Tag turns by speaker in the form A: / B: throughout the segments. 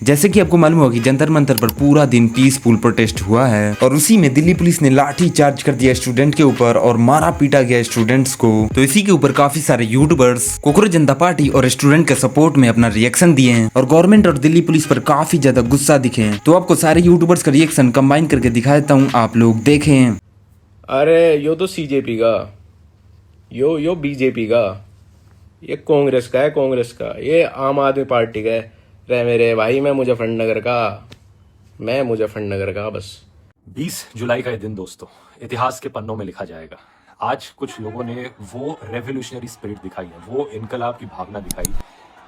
A: जैसे कि आपको मालूम होगा कि जंतर मंतर पर पूरा दिन पीसफुल प्रोटेस्ट हुआ है और उसी में दिल्ली पुलिस ने लाठी चार्ज कर दिया स्टूडेंट के ऊपर और मारा पीटा गया स्टूडेंट्स को। तो इसी के ऊपर काफी सारे यूट्यूबर्स कोकरोच जनता पार्टी और स्टूडेंट के सपोर्ट में अपना रिएक्शन दिए हैं और गवर्नमेंट और दिल्ली पुलिस पर काफी ज्यादा गुस्सा दिखे हैं। तो आपको सारे यूट्यूबर्स का रिएक्शन कंबाइन करके दिखा देता हूँ, आप लोग देखें।
B: अरे यो तो सीजेपी का, यो बीजेपी का, ये कांग्रेस का है, कांग्रेस का, ये आम आदमी पार्टी का है। रे मेरे भाई मैं मुजफ्फरनगर का बस।
C: 20 जुलाई का ये दिन दोस्तों इतिहास के पन्नों में लिखा जाएगा। आज कुछ लोगों ने वो रेवोल्यूशनरी स्पिरिट दिखाई है, वो इनकलाब की भावना दिखाई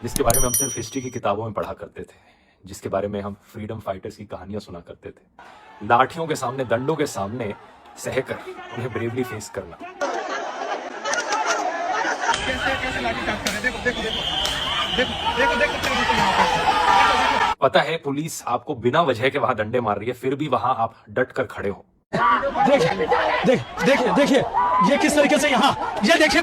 C: जिसके बारे में हम सिर्फ हिस्ट्री की किताबों में पढ़ा करते थे, जिसके बारे में हम फ्रीडम फाइटर्स की कहानियां सुना करते थे। लाठियों के सामने, दंडों के सामने सहकर उन्हें ब्रेवली फेस करना। पता है पुलिस आपको बिना वजह के वहां डंडे मार रही है, फिर भी वहां आप डट कर खड़े हो।
D: देखिए ये किस तरीके से यहाँ, ये देखिए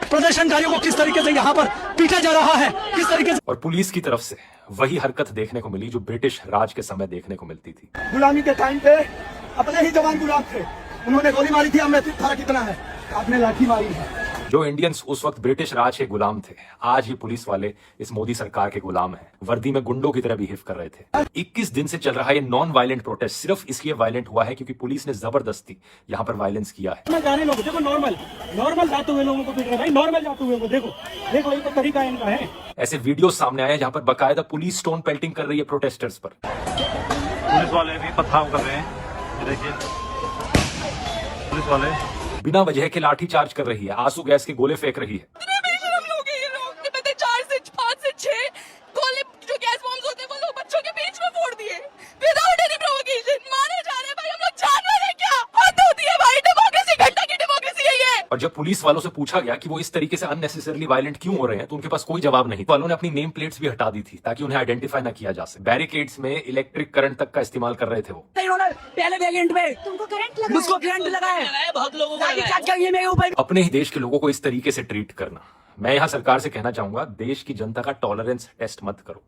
D: प्रदर्शनकारियों को किस तरीके से यहाँ पर पीटा जा रहा है, किस तरीके से।
C: और पुलिस की तरफ से वही हरकत देखने को मिली जो ब्रिटिश राज के समय देखने को मिलती थी।
D: गुलामी के टाइम पे अपने ही जवान गुलाम थे, उन्होंने गोली मारी थी, हमें फर्क कितना है, आपने लाठी मारी है।
C: जो इंडियंस उस वक्त ब्रिटिश राज के गुलाम थे, आज ये पुलिस वाले इस मोदी सरकार के गुलाम हैं। वर्दी में गुंडों की तरह बिहेव कर रहे थे। 21 दिन से चल रहा है ये नॉन वायलेंट प्रोटेस्ट सिर्फ इसलिए वायलेंट हुआ है क्योंकि पुलिस ने जबरदस्ती यहाँ पर वायलेंस किया है।
D: जाने लोग देखो, नॉर्मल जाते हुए लोगों को पीट रहे भाई, नॉर्मल जाते हुए को देखो ये तो तरीका इनका है।
C: ऐसे वीडियो सामने आए हैं जहाँ पर बकायदा पुलिस स्टोन पेल्टिंग कर रही है प्रोटेस्टर्स पर।
E: पुलिस वाले भी पथराव कर रहे हैं, देखिए पुलिस वाले
C: बिना वजह के लाठी चार्ज कर रही है, आंसू गैस के गोले फेंक रही है। और जब पुलिस वालों से पूछा गया कि वो इस तरीके से अननेसेसरली वायलेंट क्यों हो रहे हैं तो उनके पास कोई जवाब नहीं। वालों ने अपनी नेम प्लेट्स भी हटा दी थी ताकि उन्हें आइडेंटिफाई ना किया जा सके। बैरिकेड्स में इलेक्ट्रिक करंट तक का इस्तेमाल कर रहे थे वो।
F: पहले वेरिएंट में तुमको करंट लगा है, बहुत लोगों को
C: अपने ही देश के लोगों को इस तरीके से ट्रीट करना। मैं यहाँ सरकार से कहना चाहूंगा, देश की जनता का टॉलरेंस टेस्ट मत करो।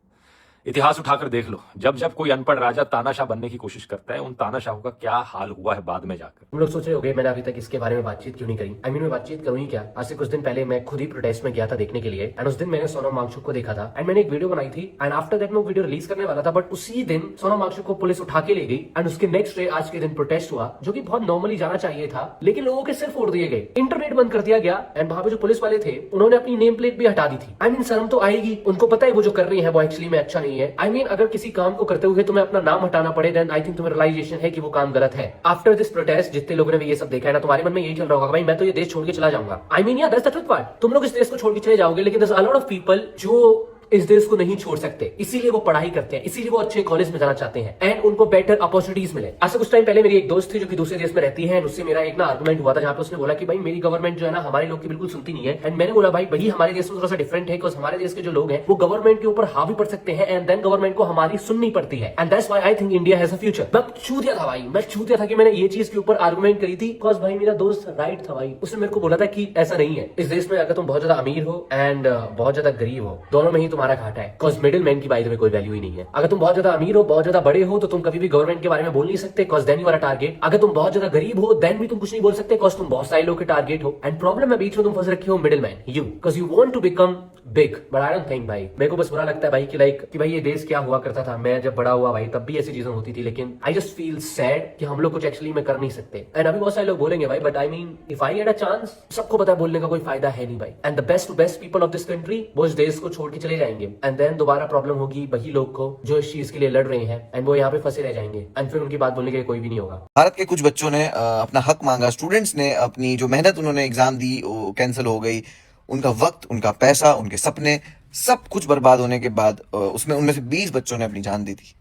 C: इतिहास उठाकर देख लो, जब जब कोई अनपढ़ राजा तानाशाह बनने की कोशिश करता है, उन तानाशाहों का क्या हाल हुआ है बाद में जाकर।
G: हम लोग सोच रहे होंगे मैंने अभी तक इसके बारे में बातचीत क्यों नहीं करी। मैं बातचीत करूँ ही क्या। आज से कुछ दिन पहले मैं खुद ही प्रोटेस्ट में गया था देखने के लिए, एंड उस दिन मैंने सोनम वांगचुक को देखा था एंड मैंने एक वीडियो बनाई थी एंड आफ्टर दैट मैं वीडियो रिलीज करने वाला था, बट उसी दिन सोनम वांगचुक को पुलिस उठा के ले गई एंड उसके नेक्स्ट डे आज के दिन प्रोटेस्ट हुआ, जो कि बहुत नॉर्मली जाना चाहिए था, लेकिन लोगों के सिर फोड़ दिए गए, इंटरनेट बंद कर दिया गया एंड वहां पे जो पुलिस वाले थे उन्होंने अपनी नेम प्लेट भी हटा दी थी। आई मीन शर्म तो आएगी, उनको पता है वो जो कर रही है वो एक्चुअली में अच्छा नहीं है। आई मीन अगर किसी काम को करते हुए तुम्हें अपना नाम हटाना पड़े, देन आई थिंक तुम्हें रियलाइजेशन है कि वो काम गलत है। आफ्टर दिस प्रोटेस्ट जितने लोगों ने भी ये सब देखा है ना, तुम्हारे मन में यही चल रहा होगा भाई मैं तो ये देश छोड़ के चला जाऊंगा। आई मीन यार दैट्स द ट्रुथ पार्ट, तुम लोग इस देश को छोड़ के चले जाओगे, लेकिन there are a lot of people जो इस देश को नहीं छोड़ सकते, इसीलिए वो पढ़ाई करते हैं, इसीलिए वो अच्छे कॉलेज में जाना चाहते हैं एंड उनको बेटर अपॉर्चुनिटीज मिले। आज से कुछ टाइम पहले मेरी एक दोस्त थी जो कि दूसरे देश में रहती है, उससे मेरा एक ना आर्गुमेंट हुआ था जहां पे उसने बोला कि भाई मेरी गवर्नमेंट जो है ना हमारे लोग की बिल्कुल सुनती नहीं है। एंड मैंने बोला भाई वही हमारे देश में थोड़ा सा डिफरेंट है, बिकॉज़ हमारे देश के जो लोग हैं वो गवर्नमेंट के ऊपर हावी पड़ सकते हैं एंड देन गवर्नमेंट को हमारी सुननी पड़ती है, and that's why I think India has a future. मैं चूतिया था भाई, मैं चूतिया था कि मैंने ये चीज के ऊपर आर्गुमेंट करी थी, बिकॉज़ भाई मेरा दोस्त राइट था भाई। उसने मेरे को बोला था कि ऐसा नहीं है, इस देश में अगर तुम बहुत ज्यादा अमीर हो एंड बहुत ज्यादा गरीब हो, दोनों में ही तुम्हारा घाटा है। मिडिल मैन की बात में कोई वैल्यू ही नहीं है। अगर तुम बहुत ज्यादा अमीर हो, बहुत ज्यादा बड़े हो, तो तुम कभी भी गवर्नमेंट के बारे में बोल नहीं सकते, cause then you are a target. अगर तुम बहुत ज्यादा गरीब हो, देन भी तुम कुछ नहीं बोल सकते, कॉज तुम बहुत सारे लोग के टारगेट हो। एंड प्रॉब्लम है बीच में तुम फंस रखे हो middle man, you, cause you want to become big, but I don't think भाई। मेरे को बस बुरा लगता है भाई कि भाई ये देश क्या हुआ करता था, मैं जब बड़ा हुआ भाई तब भी ऐसी चीजें होती थी, लेकिन आई जस्ट फील सैड कि हम लोग कुछ एक्चुअली में कर नहीं सकते। एंड अभी बहुत सारे लोग बोलेंगे भाई, but I mean if I had a chance, सबको पता है बोलने का कोई फायदा है नहीं भाई। And the best people of this country वो इस देश को छोड़ के चले जाएंगे एंड देन दोबारा प्रॉब्लम होगी वही लोग को जो इस चीज के लिए लड़ रहे हैं एंड वो यहाँ पे फंसे रह जाएंगे एंड फिर उनकी बात बोलने के लिए कोई भी नहीं होगा।
H: भारत के कुछ बच्चों ने अपना हक मांगा, स्टूडेंट्स ने अपनी जो मेहनत उन्होंने एग्जाम दी वो कैंसिल हो गई, उनका वक्त, उनका पैसा, उनके सपने सब कुछ बर्बाद होने के बाद उनमें से 20 बच्चों ने अपनी जान दी थी।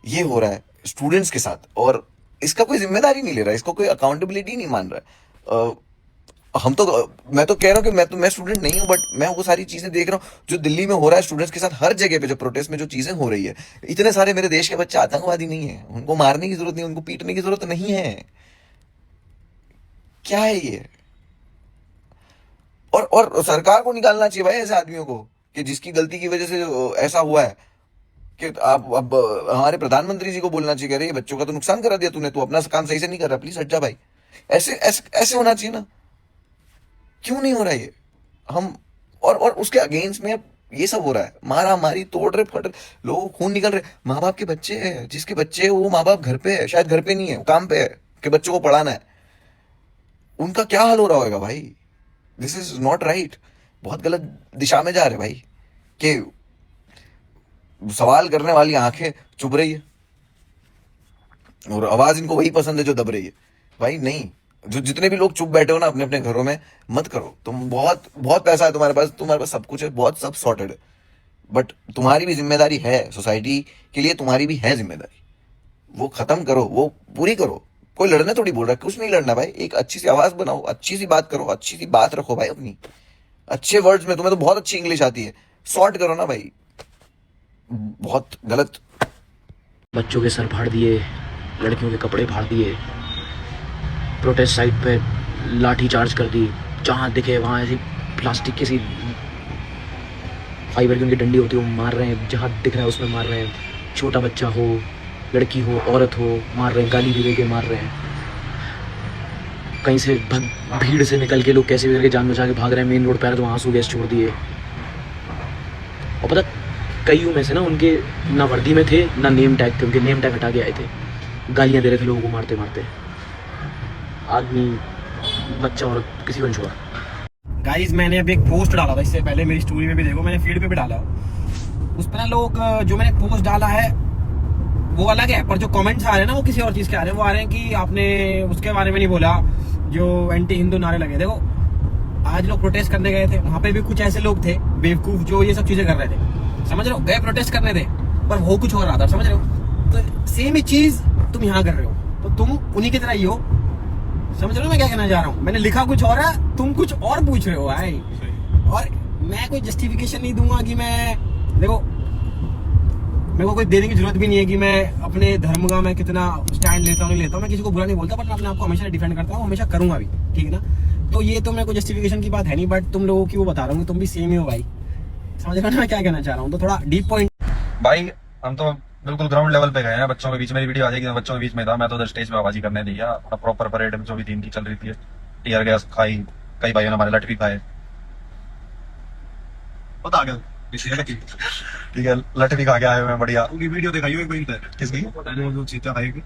H: ये हो रहा है स्टूडेंट्स के साथ और इसका कोई जिम्मेदारी नहीं ले रहा, इसको कोई अकाउंटेबिलिटी नहीं मान रहा। मैं तो कह रहा हूँ कि मैं स्टूडेंट नहीं हूँ, बट मैं वो सारी चीजें देख रहा हूँ जो दिल्ली में हो रहा है स्टूडेंट्स के साथ, हर जगह पे जो प्रोटेस्ट में जो चीजें हो रही है। इतने सारे मेरे देश के बच्चे आतंकवादी नहीं है, उनको मारने की जरूरत नहीं, उनको पीटने की जरूरत नहीं है। क्या है ये? और सरकार को निकालना चाहिए भाई ऐसे आदमियों को कि जिसकी गलती की वजह से ऐसा हुआ है। कि आप अब हमारे प्रधानमंत्री जी को बोलना चाहिए, अरे ये बच्चों का तो नुकसान करा दिया तूने, तू अपना काम सही से नहीं कर रहा, प्लीज हट जा भाई। ऐसे ऐसे ऐसे होना चाहिए ना, क्यों नहीं हो रहा ये? हम और उसके अगेंस्ट में ये सब हो रहा है, मारा मारी, तोड़ रहे फट रहे, लोगों को खून निकल रहे। माँ बाप के बच्चे हैं, जिसके बच्चे हैं वो माँ बाप घर पे है, शायद घर पे नहीं है, काम पे है, कि बच्चों को पढ़ाना है, उनका क्या हाल हो रहा होगा भाई? This is not right. बहुत गलत दिशा में जा रहे भाई, कि सवाल करने वाली आंखें चुप रही है और आवाज इनको वही पसंद है जो दब रही है। भाई नहीं, जो जितने भी लोग चुप बैठे हो ना अपने अपने घरों में, मत करो। तुम बहुत बहुत पैसा है तुम्हारे पास सब कुछ है, बहुत सब सॉर्टेड है, बट तुम्हारी भी जिम्मेदारी है, सोसाइटी के लिए तुम्हारी भी है जिम्मेदारी, वो खत्म करो, वो पूरी करो। कोई लड़ने थोड़ी बोल रहा है, कुछ नहीं लड़ना भाई, एक अच्छी सी आवाज बनाओ, अच्छी सी बात करो, अच्छी सी बात रखो भाई अपनी, अच्छे वर्ड्स में। तुम्हें तो बहुत अच्छी इंग्लिश आती है, सॉर्ट करो ना भाई, बहुत गलत।
G: बच्चों के सर फाड़ दिए, लड़कियों के कपड़े फाड़ दिए, प्रोटेस्ट साइट पे लाठी चार्ज कर दी, जहाँ दिखे वहाँ ऐसी प्लास्टिक की सी फाइबर की उनकी डंडी होती है वो मार रहे हैं, जहाँ दिख रहा है उसमें मार रहे हैं, छोटा बच्चा हो, लड़की हो, औरत हो, मार रहे हैं, गाली भी दे के मार रहे हैं। कहीं से भीड़ से निकल के लोग कैसे भी करके जान बचा के भाग रहे हैं, मेन रोड पर तो वहाँ आंसू गैस छोड़ दिए। और पता कईयों में से ना उनके ना वर्दी में थे ना नेम टैग थे, उनके नेम टैग हटा के आए थे, गालियाँ दे रहे थे लोगों को मारते मारते, आदमी बच्चा और किसी को नहीं छोड़ा।
I: गाइस मैंने अभी एक पोस्ट डाला था, इससे पहले मेरी स्टोरी में भी देखो, मैंने फीड पे भी डाला, उस पर ना लोग जो मैंने पोस्ट डाला है वो अलग है, पर जो कमेंट्स आ रहे हैं ना वो किसी और चीज के आ रहे हैं। वो आ रहे हैं कि आपने उसके बारे में नहीं बोला जो एंटी हिंदू नारे लगे। देखो आज लोग प्रोटेस्ट करने गए थे, वहां पे भी कुछ ऐसे लोग थे बेवकूफ जो ये सब चीजें कर रहे थे, समझ रहे हो, गए प्रोटेस्ट करने थे पर वो कुछ हो रहा था, समझ रहे हो। तो सेम ही चीज तुम यहाँ कर रहे हो, तो तुम उन्हीं की तरह ही हो, समझ रहे हो मैं क्या कहना चाह रहा हूँ। मैंने लिखा कुछ और है, तुम कुछ और पूछ रहे हो भाई। और मैं कोई जस्टिफिकेशन नहीं दूंगा कि मैं, देखो मेरे को कोई देने की जरूरत भी नहीं है कि मैं अपने धर्म का मैं कितना स्टैंड लेता हूँ नहीं लेता हूँ, मैं किसी को बुरा नहीं बोलता, बट मैं अपने आप को हमेशा डिफेंड करता हूँ, हमेशा करूंगा भी, ठीक है ना। तो ये तो मैं कोई जस्टिफिकेशन की बात है नहीं, बट तुम लोगों की वो बता रहा हूँ, तुम भी सेम ही हो भाई, समझ रहे हो मैं क्या कहना चाह रहा हूँ। तो थोड़ा डीप पॉइंट
E: भाई हम तो बिल्कुल ग्राउंड लेवल पे गए हैं, बच्चों के बीच, मेरी वीडियो आ जाएगी, बच्चों के बीच में था, मैं तो उधर स्टेज पे आवाजी करने दिया, प्रॉपर परेड जो भी दिन की चल रही थी, टीयर गैस खाई, कई भाइयों ने हमारे लठ भी खाए, पता गया ठीक है, लठ भी खा के आए हुए हैं, बढ़िया। उनकी वीडियो दिखाई हुई किसकी जो चीता खाएगी,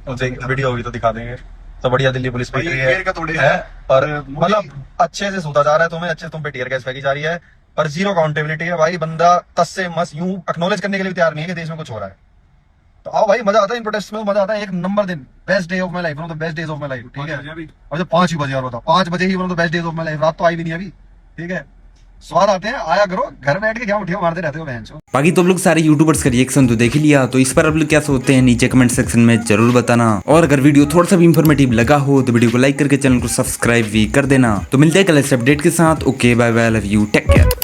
E: वीडियो होगी तो दिखा देंगे। तो बढ़िया दिल्ली पुलिस पीट रही है, और मतलब अच्छे से सोता जा रहा है तुम्हें, अच्छे तुम पे टीयर गैस फेंकी जा रही है, पर जीरो अकाउंटेबिलिटी है भाई। बंदा तस से मस यूं एक्नॉलेज करने के लिए तैयार नहीं है कि देश में कुछ हो रहा है। तो आओ भाई, मजा आता है इन प्रोटेस्ट में, मजा आता है। एक नंबर दिन, best day of my life, one of the best days of my life, ठीक है। और जब 5 ही बजे, और बताओ 5 बजे ही one of the best days of my life, रात तो आई भी नहीं अभी, ठीक है। स्वाद आते हैं, आया करो, घर बैठ के क्या उठिया मारते रहते हो बहन।
A: बाकी तो लोग सारे यूट्यूबर्स का रिएक्शन तो देख लिया, तो इस पर आप लोग क्या सोचते हैं नीचे कमेंट सेक्शन में जरूर बताना। और अगर वीडियो थोड़ा सा भी इंफॉर्मेटिव लगा हो तो वीडियो को लाइक करके चैनल को सब्सक्राइब भी कर देना। तो मिलते हैं कल इस अपडेट के साथ। Okay bye bye, love you, take care.